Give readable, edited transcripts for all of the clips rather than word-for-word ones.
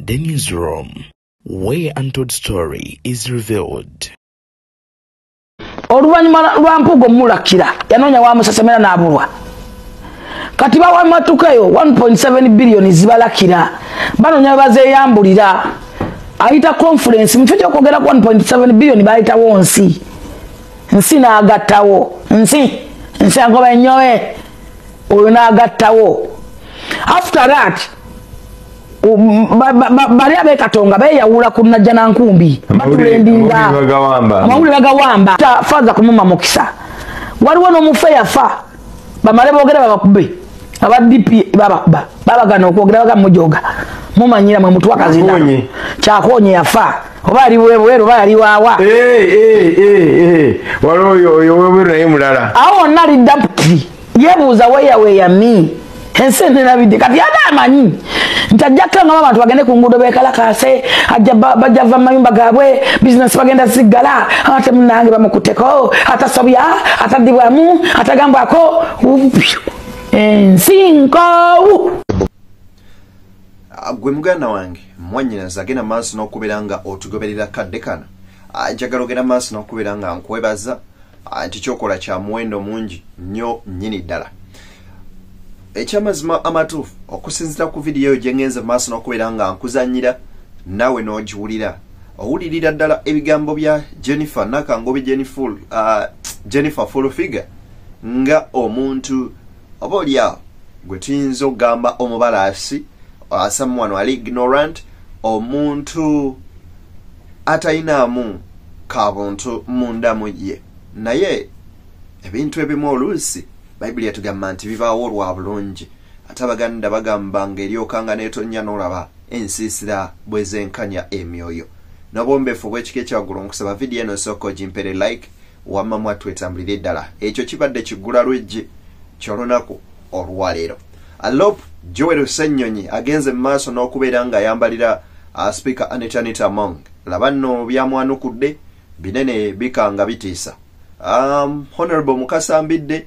The newsroom, where untold story is revealed. Oluvannyuma lwa Mpugo mulakira yanoonya wamusesemera n'abulwa. Kati bawa matukayo 1.7 billion zibalakira banoonya bazeeyambulira. Ayita conference mufite okwogera ku 1.7 billion bayitawo nsi n'agattawo nsi agoba ennyowe oyo n'agattawo. After that bali abekatonga beyawula ku Najja Nankumbi batulendinga amawulire gawamba faza kumuma mukisa waliwo n'omufe yafa bamale boogera babakube aba DP babagana okwogera bagamujoga mumanyira mwe mutu wakazina Kyakonye yafa oba ali bweru oba ali wawa waliwo yowewe naye mulala awo nali deputy yebuuza weya mi ensende nabide kati ada amanyi ntajjaka nga abantu bagende ku nguudo bekalakase bajava mayumba gaabwe business bagenda sigala ate munange bamukuteko atasobya atadibwamu atagambwako ensinko gwe muganda wange mwanyinaza agenda maaso n'okubeera nga otugoberera kadde kana njagala ogenda maaso n'okubeera nga nkwebaza nti kyokola kya muwendo mungi nnyo nnyini ddala. Ekyamazima amatuufu okusinziira ku vidiyo gye ngenze maaso n'okubeera nga nkuzannyira naawe n'ogiwulira owulirira ddala ebigambo bya Jennifer Nakangobi Jennifer Full-Figure nga omuntu oba oliawo gwe tuyinza okugamba omubalaasi someone ali ignorant omuntu atayinaamu kabuntu mundamu ye naye ebintu ebimu oluusi Bayibuli yatugamba nti bibaawo olwa bulungi ate Abaganda bagamba ng'eryokanga n'etonnya n'olaba ensiisira bwe zenkanya emyoyo n'obwombeefu bw'ekika ekyawaggulu nkusaba vidiyo eno sooka ogimpere like wamma mwattu etambulire ddala ekyo kibadde kiggula lw'eggi ky'olunaku olwaleero. Alop Joel Ssennyonyi agenze mu maaso n'okubeera ng'ayambalira Speaker Anita Among laba nno byamwanukudde binene bikanga bitiisa. Honorable Mukasa Mbidde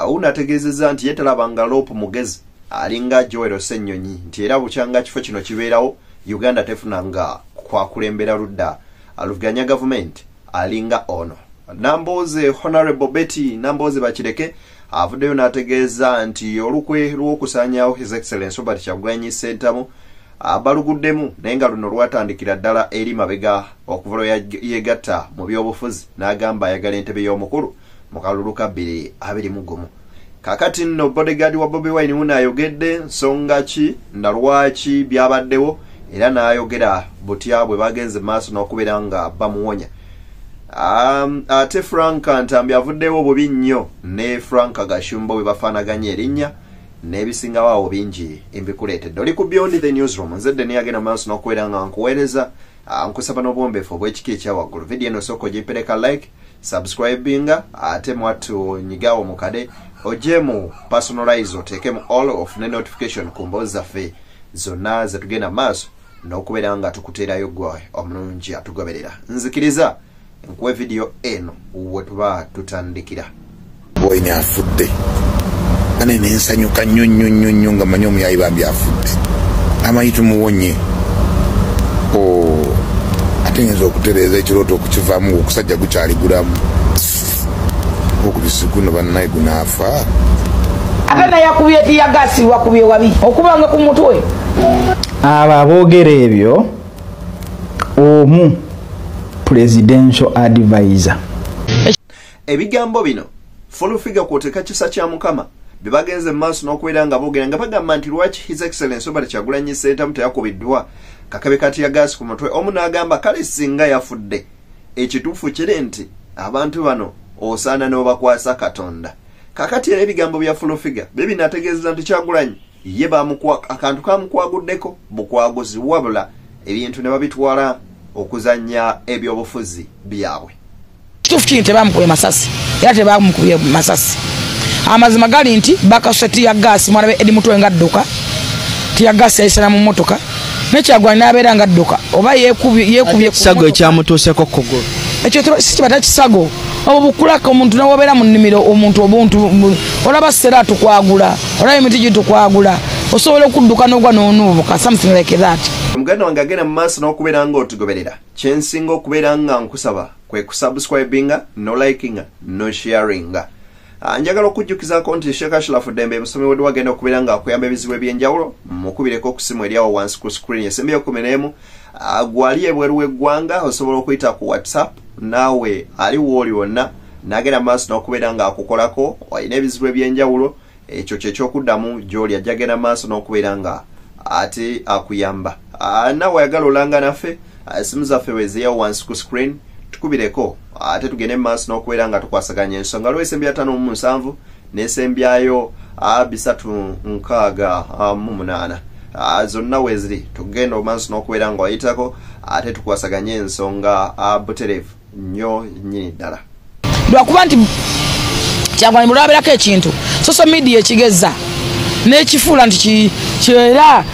unategeezezza nti yetalabanga Lopu mugezi alinga Joel Ssennyonyi nti era bukyanga kifo kino kibeerawo Uganda tefunanga kwakulembera ludda aluvuganya gavumenti alinga ono. Namboze Honorable Betty Namboze Bakireke avuddeyo n'ategeeza nti olukwe lw'okusaanyaawo His Excellency Robert Kyagulanyi Ssentamu baluguddemu naye nga luno lwatandikira ddala eri mabega okuva lwe yegatta mu by'obufuzi n'agamba ayagala entebe y'omukulu mu kalulu ka 2021. Kakati nno bodyguard wa Bobi Wine unayogedde nsonga ki na lwaki byabaddewo era n'ayogera butya bwe bagenze maaso n'okubeera nga bamuwonya. Ate Frank Ntambi avuddewo bubi nnyo ne Frank Gashumba bwe bafaanaganya erinnya n'ebisingawo bingi embikuleetedde. Oli ku Beyond the Newsroom nzedde neyagenda maaso n'okubeera nga nkuweereza nkusaba n'obwombeefu obw'ekika ekyawaggulu. Vidiyo eno sooka ogipereka like subscribinga ate mwattu nyigawo mukade ojemu personalize oteekemu all of ne notification ku mboozi zaffe zonna zetugenda maaso n'okubeera nga tukuteerayo gwe omulungi atugoberera. Nzikiriza nkuwe vidiyo eno we tuba tutandikira. Boyine afudde ane nensanyuka nnyo nga manyi omuyayi bambi afudde amanyi tumuwonye ate ngenza okutereeza ekirooto okukivaamu okusajja gukyaligulamu okubisi guno bannaye gunaafa ate naye akubye tiyagasi wakubye wabi okubanga ku mutwe. Abo aboogera ebyo omu presidential advisor. Ebigambo bino Full-Figure kwoteka kisa kya Mukama bebagenze mu maaso n'okubeera nga boogera nga bagamba nti lwaki His Excellency Robert Kyagulanyi Ssentamu teyakubiddwa kakabe kati ya gaasi ku mutwe. Omu n'agamba kale singa yafudde ekituufu kiri nti abantu bano osaana n'obakwasa Katonda. Kakati era ebigambo bya Full-Figure bye binategeeza nti Kyagulanyi ye akantu kamukwaguddeko bukwaguzi wabula ebintu ne babitwala okuzannya ebyobufuzi byabwe. Kituufu kiri tebamukubye masasi era tebamukubye masasi. Amazima gali nti bakaseti ya gaasi mwana be edi mutwe nga dduka tiya gaasi yayisana mu mmotoka n'Kyagulanyi n'abeera nga dduka oba yeekubye kisago ekyamutuuseko kugulu ekyo si kibata kisago obo bukulaka omuntu nawobeera mu nnimiro omuntu obuntu olaba sera tukwagula olaba emiti gye tukwagula osobola okudduka n'ogwa n'onuubuka something like that. Muganda wange agenda mu maaso n'okubeera ng'otugoberera. Kye nsinga okubeera nga nkusaba kwe kusubscribinga, no likinga, no sharinga. Njagala okujjukizaako nti Sheikh Ashraf Dembe musomi wedde wagenda okubeera nga akuyamba ebizibu eby'enjawulo mukubireko ku ssimu eri awo wansi ku screen esembi y'okumenemu gwali ebweru w'eggwanga osobola okuyita ku WhatsApp naawe ali wooli wonna n'agenda maaso n'okubeera nga akukolako olina ebizibu eby'enjawulo ekyo ky'ekyokuddamu gy'oli ajja agenda maaso n'okubeera nga ate akuyamba naawe ayagala olanga naffe simu zaffe wezeeyawo wansi ku screen tukubireko ate tugende maaso n'okubeera nga tukwasaganya ensonga lwo esembya 5 n'esembyayo 368 zonna weziri tugenda maaso n'okubeera nga wayitako ate tukwasaganya ensonga butereevu nnyo nnyini ddala lwakuba nti Kyagulanyi mulabirako ekintu social media ekigeza n'ekifuula nti kiera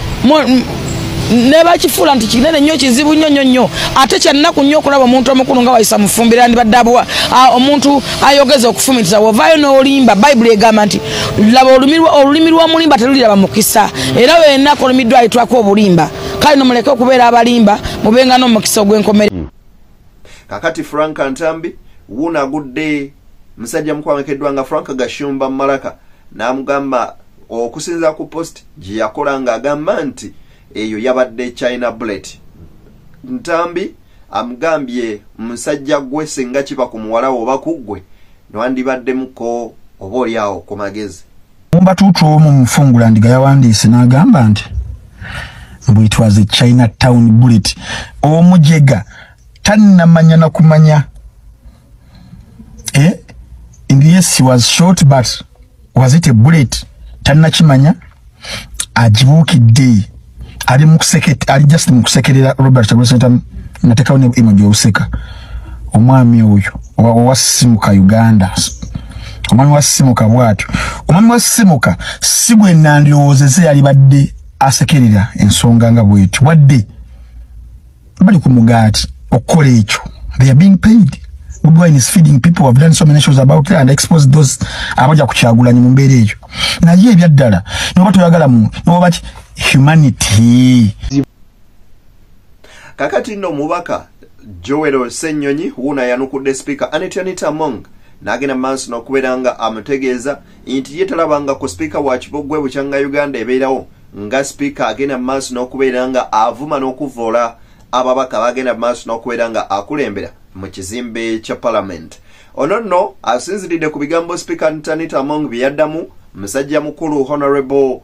neba kifuula nti kinene nnyo kizibu nnyo ate kyannaku nnyo okulaba omuntu omukulu nga wayisa mufumbira ndibadde omuntu ayogeza okufumitiza wovaayo n'olimba bayibuli egamba nti laba olulimi lw'omulimba teluliraba mukisa era wennaku olumiddwa ayitwako obulimba kale nomuleke okubeera abalimba mubenga n'omukisa ogw'enkomere. Kakati Frank Ntambi wunagudde musajja mukulu amekeddwa nga Frank Gashumba Malaka n'amugamba okusinza ku post gye yakola ng'agamba nti eyo yabadde China bullet. Ntambi amugambye musajja gwe senga kiba ku muwala oba kuggwe nwandibaddemuko oba oli awo ku magezi. Mumbatuutu omu mufungula ndiga yawandiise n'agamba nti mbu it was a China town bullet. Omujega tannamanya na kumanya. Yes, he was shot, but was it a bullet? Tannakimanya agibuukidde ali mukuseketa ali just mukusekerera Robert Chagulanyi nateka one image oseka omwami oyo owasimuka Uganda omwami wasimuka bwatyo omwami wasimuka sigwe nandyoozeze yali badde asekerera ensonga nga bwetyo wadde bali ku mugaati okukola ekyo they are being paid. Bobi Wine is feeding people who have done so many shows about it and expose those abaja ku Kyagulanyi mu mbeera eyo naye ebyaddala noba toyagala mu noba humanity. Kakati nno mubaka Joel Ssenyonyi wuna yanukudde speaker Anita Among n'agenda maaso n'okubeera nga amutegeeza nti ye talabanga ku speaker wa Kibogwe bukyanga Uganda ebeerawo nga speaker agenda maaso n'okubeera nga avuma n'okuvoola ababaka bagenda maaso n'okubeera nga akulembera mu kizimbe kya parliament. Ono nno asinziridde ku bigambo speaker Anita Among bye yaddamu musajja mukulu Honorable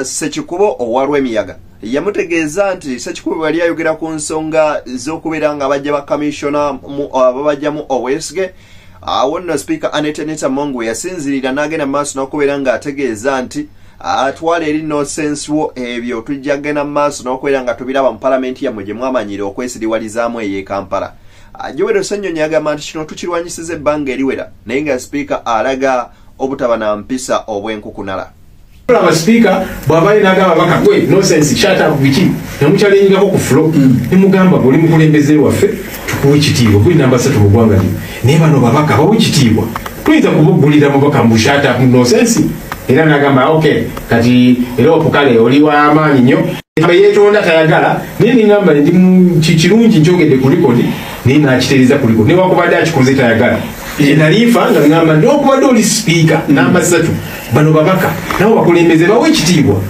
Ssekikubo owalw'emiyaga yamutegeeza nti Ssekikubo yali ayogera ku nsonga z'okubeera nga bajja bakamishona babajjamu obwesige. Awo nno speaker Anita Among yasinzirira n'agenda maaso n'okubeera nga ategeeza nti atwala eri no sense wo ebyo tujja genda maaso n'okubeera nga tubiraba mu palamenti yammwe gye mwamanyire okwesiriwalizaamu ey'e Kampala. Joel Ssenyonyi agamba nti kino tukirwanyisiza ebbanga eriwera naye nga speaker alaga obutaba na mpisa obwenkukunala. Aba speaker bw'abaye n'agamba baka gwe no sense shut up biki namukyalenjingako ku flow nemugamba buli mukulembeze waffe tukuwe ekitiibwa kuli namba 3 mu ggwanga lino naye bano babaka bawe ekitiibwa tuyinza kubugulira mubaka mu shut up no sense era n'agamba okay kati era opukale oli w'amaanyi nnyo yeetonda tayagala naye ningamba ndi kirungi nkyogedde ku likodi naye nakitereeza ku likodi newakubadde akikoze tayagala nalifa nga ngamba nokubadde oli speaker namba 3 bano babaka nabo bakulembeze bawe ekitiibwa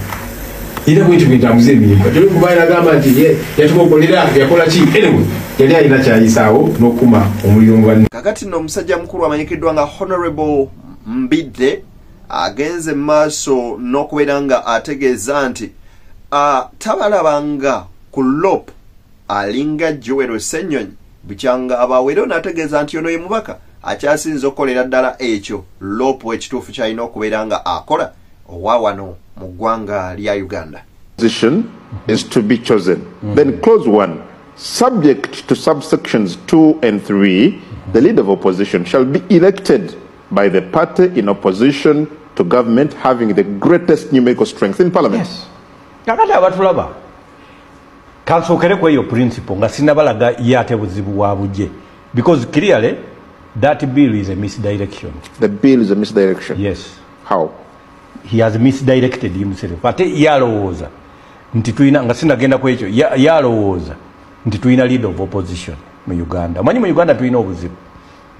era bwenti bwentambuza emirimu kati olikubaye nagamba nti yatukokolera yakola ki anyway yali alina kyayisaawo n'okukuma omuliro mu banne. Kakati nno omusajja mukulu amanyikiddwa nga Honorable Mbidde agenze maaso n'okubeera nga ategeeza nti tabalabanga ku lop alinga Joel Ssenyonyi bukyanga abawero n'ategeeza nti ono ye mubaka akyasinza okukolera ddala ekyo lopu ekituufu kyalina okubeera nga akola owa wano mu ggwanga lya Uganda. Position is to be chosen. Then clause 1, subject to subsections 2 and 3, the leader of opposition shall be elected by the party in opposition to government having the greatest numerical strength in parliament. Yes. Kakati abatulaba kansokere kwa hiyo principle nga sinabalaga yate buzibu wabuje because clearly that bill is a misdirection. The bill is a misdirection? Yes. How? He has misdirected himself. Ate yalowooza nti tulina nga sinagenda ku ekyo yalowooza nti tulina leader of opposition mu Uganda. Omanyi mu Uganda tulina obuzibu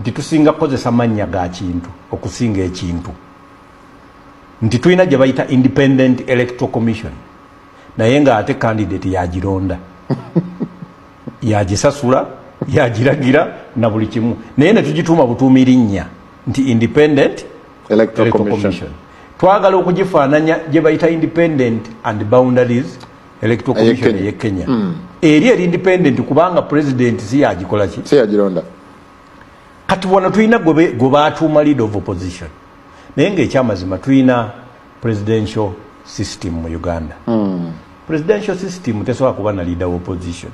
nti tusinga kukozesa mannya ga kintu okusinga ekintu, nti tulina gye bayita Independent Electoral Commission naye nga ate candidate yagironda yagisasula yagiragira na buli kimu, naye ne tugituuma butuumi linnya nti Independent Electoral Commission. Twagala okugifaananya gye bayita Independent and Boundaries Electoral Commission ye Kenya. Eri independent kubanga president si yagikola ki? Si yagironda. Kati wano tulina gwe baatuuma leader of opposition. Naye ng'ekyamazima tulina presidential system mu Uganda. Presidential system tesobola kuba na leader of opposition.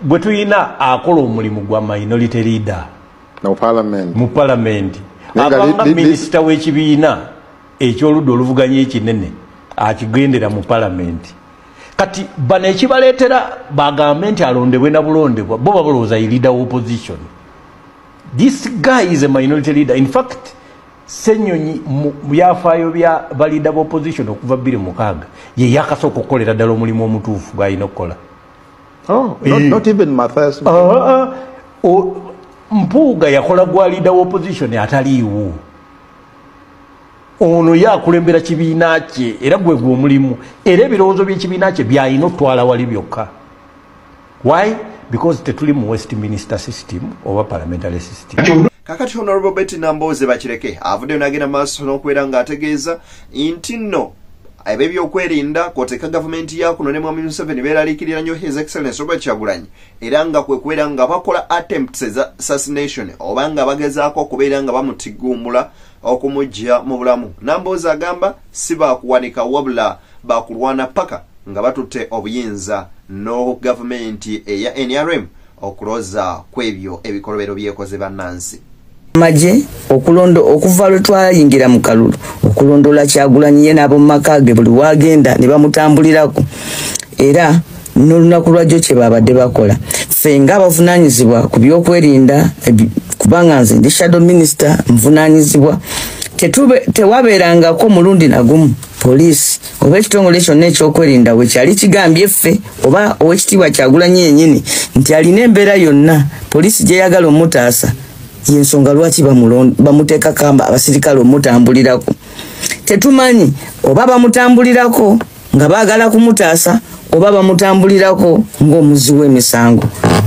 Bwe tulina akola omulimu gwa minority leader mu parliament abanga minisita w'ekibiina ekyoludda oluvuganya ekinene akigendera mu parliament. Kati bano ekibaleetera bagambe nti alondebwe na bulondebwa bo babalowooza ye leader of opposition. This guy is a minority leader. In fact, Senyonyi mu byafaayo bya ba leader of opposition okuva 2006 ye yakasooka okukolera ddala omulimu omutuufu gw'alina okukola. Not even Matthias. Mpuuga yakola gwa leader of opposition ataliiwo. Ono yakulembera kibiina kye era gwe omulimu era ebirowoozo by'ekibiina kye byalina otwala wali byokka. Why? Because tetuli mu Westminster system oba parliamentary system. Kakati Honorable Betty Namboze bakireke avudde nagenda maaso n'okubeera ng'ategeeza nti nno ebyokwerinda kwoteeka gavumenti ya kuno ne Mwami Museveni beeraliikirira nnyo His Excellency Robert Kyagulanyi era nga kwe kubeera nga bakola attempts za assassination oba nga bagezaako okubeera nga bamutigumbula okumujja mu bulamu. Namboze agamba si baakuwanika wabula baakulwana paka nga batutte obuyinza no gavumenti eya NRM okuloza kwebyo ebikolobero byekoze bannansi. Maje okuva lwe twayingira mu kalulu okulondola Kyagulanyi ye n'abo mu maka ge buli wagenda ne bamutambulirako era n'olunaku lwajjo kye babadde bakola. Ffe ng'abavunaanyizibwa ku byokwerinda kubanga nze ndi shadow minister nvunaanyizibwa tewabeerangako mulundi nagumu poliisi oba ekitongole kyonna ekyokwerinda we kyali kigambye ffe oba ow'ekitiibwa Kyagulanyi yennyini nti alina embeera yonna poliisi gye yagala omutaasa yensonga lwaki bamuteeka kamba abasirikale omutambulirako. Tetumanyi oba bamutambulirako nga baagala kumutaasa oba bamutambulirako ng'omuzi w'emisango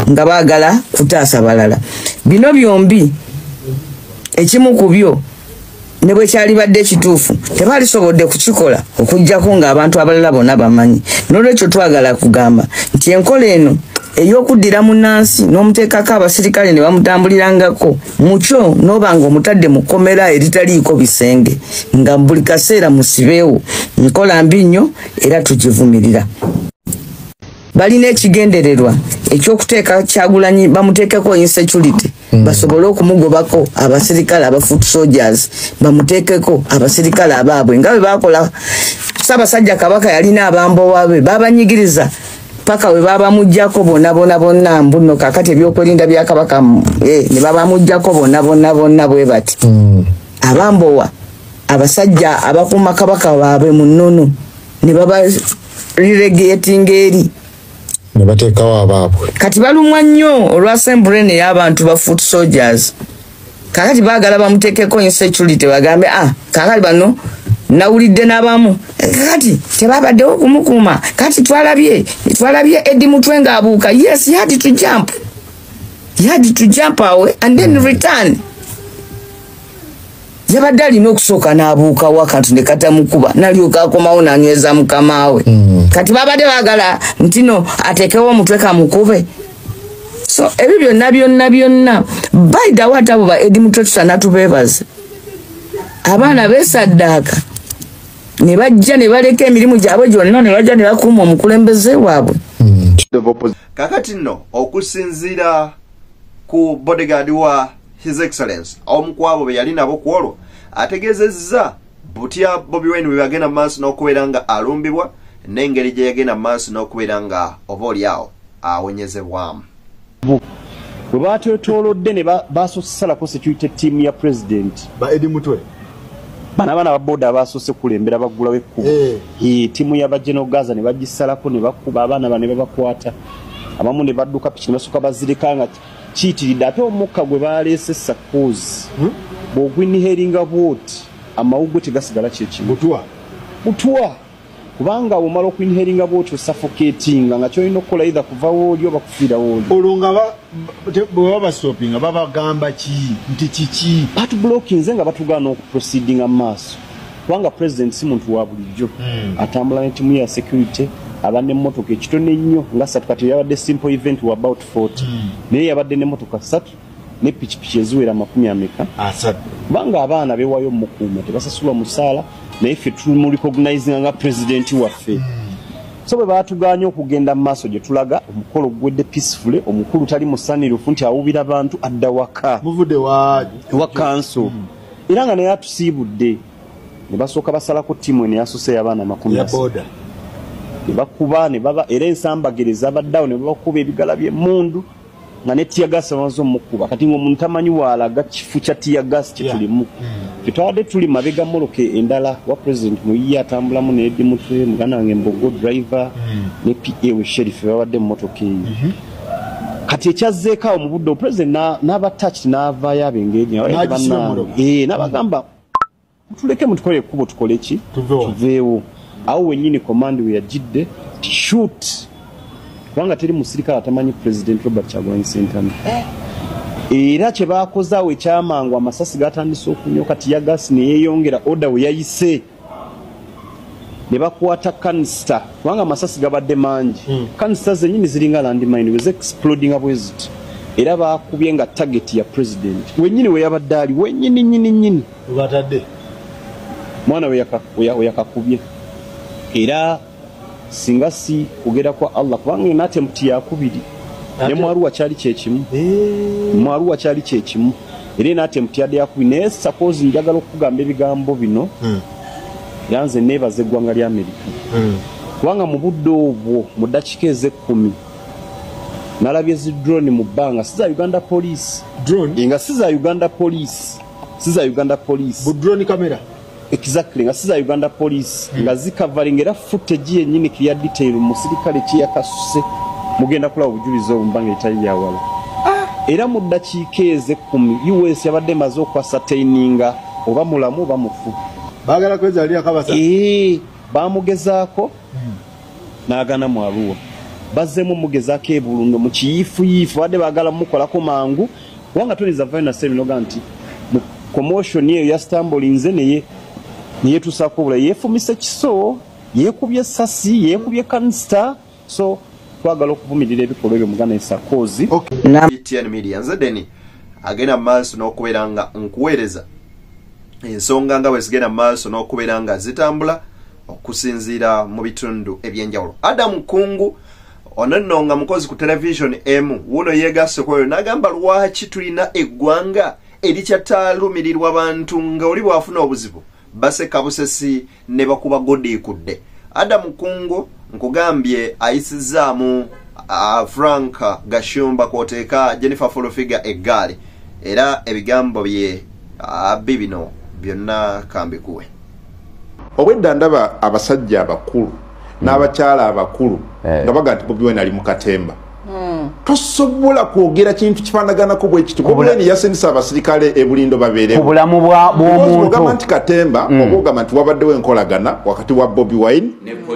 nga baagala kutaasa balala. Bino byombi ekimu ku byo ne bwe kyali badde ekituufu tebaalisobodde kukikola okuggyako ng'abantu abalala bonna bamanyi. N'olwekyo twagala kugamba nti enkola eno ey'okuddira munnansi n'omuteekako abasirikale ne bamutambulirangako mukyo n'obanga omutadde mu kkomera eritaliiko bisenge nga buli kaseera musibeewo nkola mbi nnyo era tugivumirira. Balina ekigendererwa ekyokuteeka Kyagulanyi bamuteekeko insecurity basobole okumugobako abasirikale aba foot soldiers bamuteekeko abasirikale abaabwe nga bwe bakola Ssaabasajja Kabaka yalina abambowa be babanyigiriza paka we babamuggyako bonna mbuno kakati ebyokwerinda bya Kabaka ne babamuggyako bonna bwe bati abambowa abasajja abakuuma Kabaka baabwe mu nnono ne baba relegating eri ne bateekawo abaabwe. Kati balumwa nnyo olw'assembly y'abantu ba foot soldiers. Kakati baagala bamuteekeko insecurity bagambe kakati bano nawulidde n'abamu kakati tebabaddewo kumukuuma kati twalabye Eddie Mutwe ng'abuuka. Yes, he had to jump away and then return. Yabadde alina okusooka n'abuukawo akantu ne katamukuba n'alyoka akomawo n'anyweza mukama we. Kati babadde baagala nti no ateekewo omutwe kamukube. So ebyo byonna bayida ate abo ba Eddie Mutwe tusanatubeebaze. Abaana beesaddaaka ne bajja ne baleka emirimu gyabwe gyonna ne bajja ne bakuuma omukulembeze waabwe. Kakati nno okusinziira ku bodyguard wa His Excellency omu ku abo be yali nabo ku olwo ategeezezza butya Bobi Wine bwe bagenda maaso n'okubeera nga alumbibwa n'engeri gye yagenda maaso n'okubeera nga oba oliawo awonyezebwamu. Bwe batwetoolodde ne basosalako security team ya president ba Eddie Mutwe bana ba boda abasoose kulembera bagulawo ekkubo tiimu y'abageno Gaza ne bagisalako ne bakuba abaana bane babakwata abamu ne badduka piki ne basooka bazirika nga kiyitiridde ate omukka gwe baleese Sarkozy bw'ogwiniheringa bwoti amawugwe tegasigala kyekimu butwa kubanga omala okwiniheringa bwoti osuffocatinga nga kyolina okukola either kuva wooli oba kufiira wooli olwo nga bwe babastopinga babagamba ki nti kiki part blocking nze nga batugaana okuproceedinga mu maaso kubanga president si muntu wa bulijjo atambula ne timu ya security abadde emmotoka ekitone ennyo nga 3 kati yabadde simple event wa about 40 naye yabadde n'emmotoka 3 ne pikipiki eziwera 40 kubanga abaana beewayo mukuuma tebasasulwa musaala naye ffe tuli recognizing nga president waffe so bwe baatuganya okugenda mu maaso gye tulaga omukolo gwedde peacefully omukulu tali musanirifu nti awubira abantu adda waka muvudde wa kanso era nga naye atusiibudde ne basooka basalako ttiimu ne yasose abaana 10 ne bakuba ne baba era ensambagereza abaddawo ne babakuba ebigala by'emmundu nga ne tiyagasi bamaze omukuba kati ng'omuntu tamanyi waalaga kifu kya tiyagasi kye tulimu twetwabadde tuli mabega moloke endala wa president muyiye atambulamu needi mutwe muganda wange mbogo driver ne PA we sheriff babadde mu motoka eyo kati ekyazzeekaawo mu budde president n'abatouched n'avaayo abengeeji n'abagamba tuleke mutukole ekkubo tukole ki tuveewo awo wennyini command we yagidde shoot kubanga teri musirikale atamanyi president Robert Kyagulanyi Ssentamu era kye baakozaawo ekyamangu amasasi gatandise okunyoka tiyagasi ne yeeyongera order we yayise ne bakwata kanister kubanga amasasi gabadde mangi kanister zennyini ziringa landmine weze exploding bweziti era baakubye nga target ya president wennyini we yabadde ali wennyini nyini batadde mwana we yakakubye era singa si kugera kwa Allah kubanga nate mti yakubiri ne mwaruwa kyali kyekimu mwaruwa kyali kyekimu era nate mti yade yakubiri ne Sarkozy njagala okugamba ebigambo bino yanze nebaze gwanga lya America kubanga mu budde obwo mu dakika eze 10 nalabye zi drone mu banga siza Uganda police drone inga siza Uganda police bu drone camera exactly nga siza Uganda police nga zikavaling era footage yennyini clear detail musirikale kiyakasuse mugenda kula obujulizi obumbanga etali yawala era mu dakiika eze 10 US yabadde maze okwasataininga oba mulamu oba mufu bagala kwezalira kabasa bamugezaako n'agana mu Arua bazzemu mugezaako ebulundo mu kiyiifuyiifu badde baagala mukolako mangu wanga tuliza vaina seminoga nti mu commotion yeyo yastambulinze niye tusakubula yefumise kiso yekubye sasi yekubye kanister so twagala okuvumirira ebikolwa ebyo muganda Sarkozy TN Media nze deni agenda maaso n'okubeera nga nkuweereza ensonga nga bwe zigenda maaso n'okubeera nga zitambula okusinziira mu bitundu ebyenjawulo. Adam Kungu onanno nga mukozi ku television emu wuno yeegasse kwoyo n'agamba lwaki tulina eggwanga erikyatalumirirwa abantu nga oli bwafuna obuzibu baseka busesi ne bakuba godikudde. Adam Kungu nkugambye ayisizaamu Frank Gashumba kwoteeka Jennifer Folofiga eggaali era ebigambo bye bibino byonna kambikuwe. Obwedda ndaba abasajja abakulu n'abakyala abakulu nga baga nti Bobi Wine ali mu katemba. Tosobola kwogera kintu kifaanaganako bwe kiti. Bobi Wine yasindisa abasirikale ebulindo babeerewo. Obulamu bw'omuntu. Ogamba nti katemba, ogamba nti wabaddewo enkolagana wakati wa Bobi Wine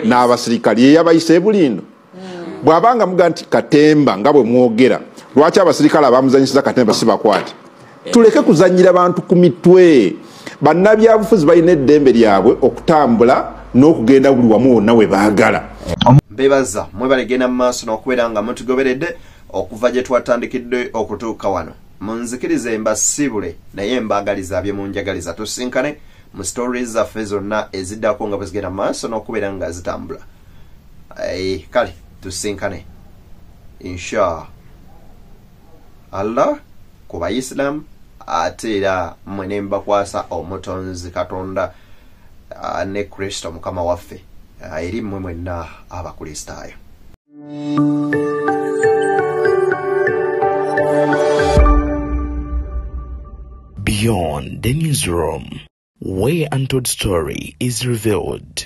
n'abasirikale ye yabayise ebulindo. Bw'abanga muga nti katemba nga bwe mwogera, lwaki abasirikale abamuzanyisiza katemba si bakwate? Tuleke kuzanyira abantu ku mitwe. Bannabyabufuzi balina eddembe lyabwe okutambula n'okugenda buli wamu wonna we baagala. Bebaza mwebalegenda mu maaso n'okubeera nga mutugoberedde okuva gye twatandikidde okutuuka wano. Munzikirize mbasibule naye mbaagaliza bye munjagaliza tusinkane mu stories zaffe zonna eziddako nga bwe zigenda mu maaso n'okubeera nga zitambula. Kale tusinkane insha Allah ku Bayisilamu ate era mwene mbakwasa omutonzi Katonda ne Kristo mukama waffe eri mmwe mwenna abakristaayo. Beyond the newsroom. where untold story is revealed.